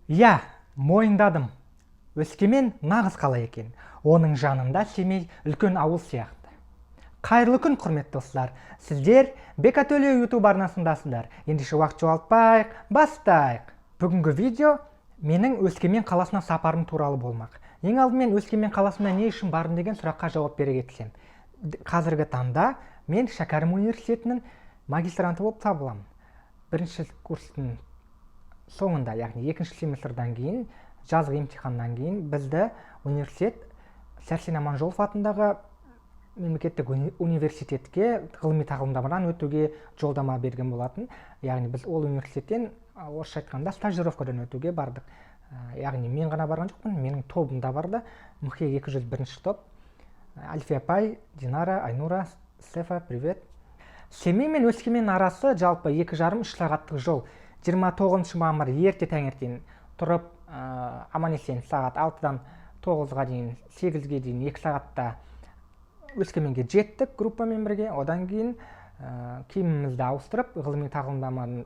Иә, мойындадым. Өскемен нағыз қала екен. Оның жанында Семей үлкен ауыл сияқты. Қайырлы күн, құрметті достар. Сіздер Beka Toleu YouTube арнасындасыздар. Ендеше уақыт жоғалтпайық, бастайық. Бүгінгі видео менің Өскемен қаласына сапарым туралы болмақ. Ең алдымен Өскемен қаласына не үшін бардым деген сұраққа жауап бере кетсем. Қазіргі таңда мен Шәкәрім университетінің магистранты болып табыламын. Бірінші курстың соңында, яғни екінші семестрдан кейін, жазғы емтиханнан кейін бізді университет Сәрсен Аманжолов атындағы мемлекеттік университетке ғылыми тағылымдамадан өтуге жолдама берген болатын. Яғни біз ол университеттен орысша айтқанда стажировкадан өтуге бардық. Яғни мен ғана барған жоқпын, менің тобымда барды. Мұхе 201 топ. Альфия апай, Динара, Айнура, Стефа, привет. Семей мен Өскемен арасы жалпы 2,5-3 сағаттық жол. 29 мамыр ерте таңертең тұрып, аман-есен сағат 6-дан 9-ға дейін, 8-ге дейін 2 сағатта Өскеменге жеттік группамен бірге. Одан кейін киімімізді ауыстырып, ғылыми тағылымдаманың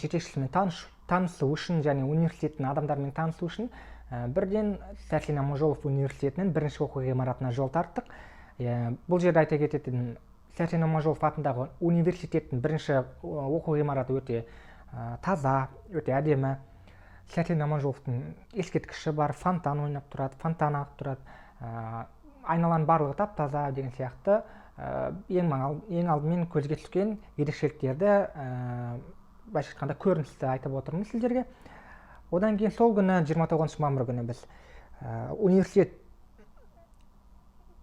жетекшісімен танысу үшін және университеттің адамдарымен танысу үшін бірден Сәрсен Аманжолов университетінің бірінші оқу ғимаратына жол тарттық. Бұл жерде айта кететін, Сәрсен Аманжолов атындағы университеттің бірінші оқу ғимараты өте таза, өте әдемі. Сәрсен Аманжоловтың ескерткіші бар, фонтан ойнап тұрады, фонтан ағып тұрады, айналаның барлығы тап-таза деген сияқты. Ең алдымен көзге түскен ерекшеліктерді, былайша айтқанда көріністі айтып отырмын сіздерге. Одан кейін сол күні 29 мамыр күні біз университет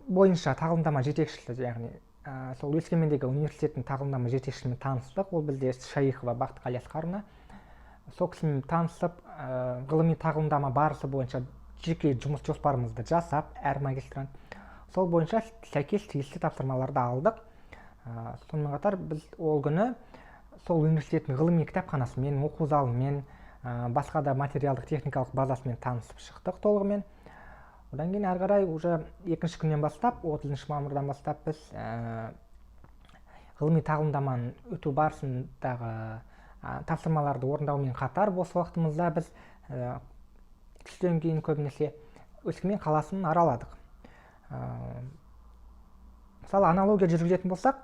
бойынша тағылымдама жетекшісі, яғни сол Өскемендегі университеттің тағылымдама жетекшісімен таныстық. Ол бізде Шайықова Бақтықали Асқаровна. Сол кісімен танысып, ғылыми тағылымдама барысы бойынша жеке жұмыс жоспарымызды жасап, әр магистрант сол бойынша сәйкес тиісті тапсырмаларды алдық. Сонымен қатар біз ол күні сол университеттің ғылыми кітапханасымен, оқу залымен, басқа да материалдық техникалық базасымен танысып шықтық толығымен. Одан кейін әрі қарай уже екінші күннен бастап, 30 мамырдан бастап біз ғылыми тағылымдаманың өту барысындағы тапсырмаларды орындаумен қатар бос уақытымызда біз түстен кейін көбінесе Өскемен қаласын араладық. Мысалы, аналогия жүргізетін болсақ,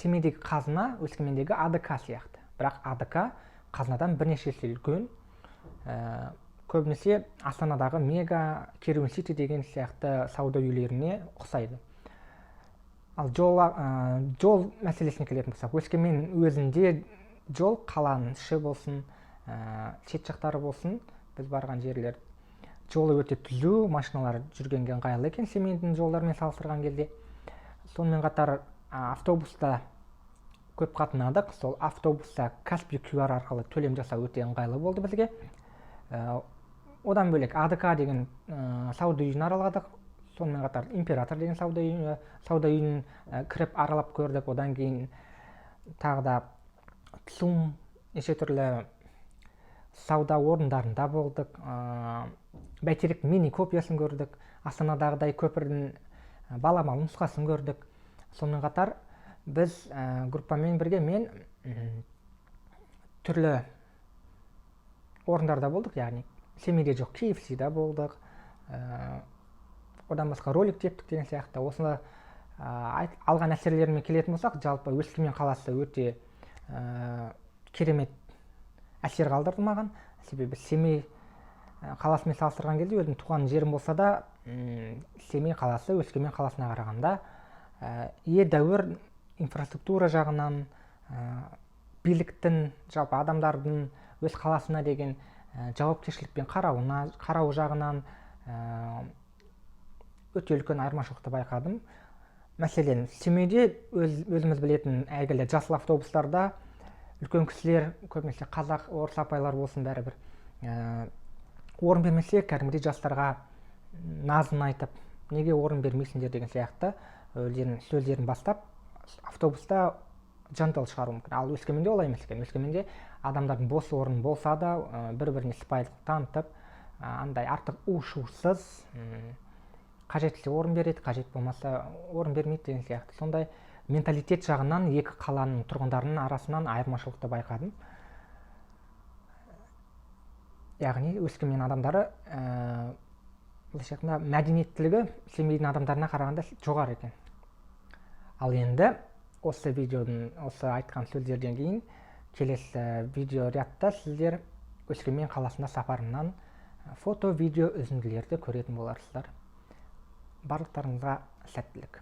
Семейдегі қазына Өскемендегі АДК сияқты. Бірақ АДК қазынадан бірнеше есе үлкен. Көбінесе Астанадағы Мега, Керуен Сити деген сияқты сауда үйлеріне ұқсайды. Ал жол мәселесіне келетін болсақ, Өскемен өзінде жол қаланың іші болсын, шет жақтары болсын, біз барған жерлер жолы өте түзу, машиналар жүргенге ыңғайлы екен Семейдің жолдарымен салыстырған кезде. Сонымен қатар автобуста көп қатынадық. Сол автобуста Каспий QR арқылы төлем жасау өте ыңғайлы болды бізге. Одан бөлек АДК деген сауда үйін араладық. Сонымен қатар Император деген сауда үйін кіріп аралап көрдік. Одан кейін тағы да ЦУМ, неше түрлі сауда орындарында болдық. Бәйтерек мини копиясын көрдік. Астанадағыдай көпірдің баламалы нұсқасын көрдік. Сонымен қатар біз группамен бірге мен түрлі орындарда болдық, яғни Семейде жоқ, KFC-да болдық. Одан басқа ролик тептік деген сияқты. Осында алған әсерлеріме келетін болсақ, жалпы Өскемен қаласы өте керемет әсер қалдырды маған. Себебі Семей қаласымен салыстырған кезде өзім туған жерім болса да, Семей қаласы Өскемен қаласына қарағанда едәуір инфраструктура жағынан, биліктің, жалпы адамдардың өз қаласына деген жауапкершілікпен қарау жағынан өте үлкен айырмашылықты байқадым. Мәселен, Семейде өзіміз білетін әйгілі жасыл автобустарда үлкен кісілер, көбінесе қазақ, орыс апайлар болсын, бәрібір орын бермесе, кәдімгідей жастарға назын айтып, неге орын бермейсіңдер деген сияқты сөздерін бастап, автобуста жантал шығару мүмкін. Ал Өскеменде олай емес екен. Өскеменде адамдардың бос орын болса да, бір-біріне сыпайылық танытып, андай артық у-шусыз, қажеттілсе орын береді, қажет болмаса орын бермейді деген сияқты. Сондай менталитет жағынан екі қаланың тұрғындарының арасынан айырмашылықты байқадым. яғни Өскемен адамдары былайша айтқанда мәдениеттілігі Семейдің адамдарына қарағанда жоғары екен. Ал енді осы видеоның осы айтқан сөздерден кейін келесі видео рядта сіздер Өскемен қаласына сапарымнан фото, видео үзінділерді көретін боларсыздар. Барлықтарыңызға сәттілік.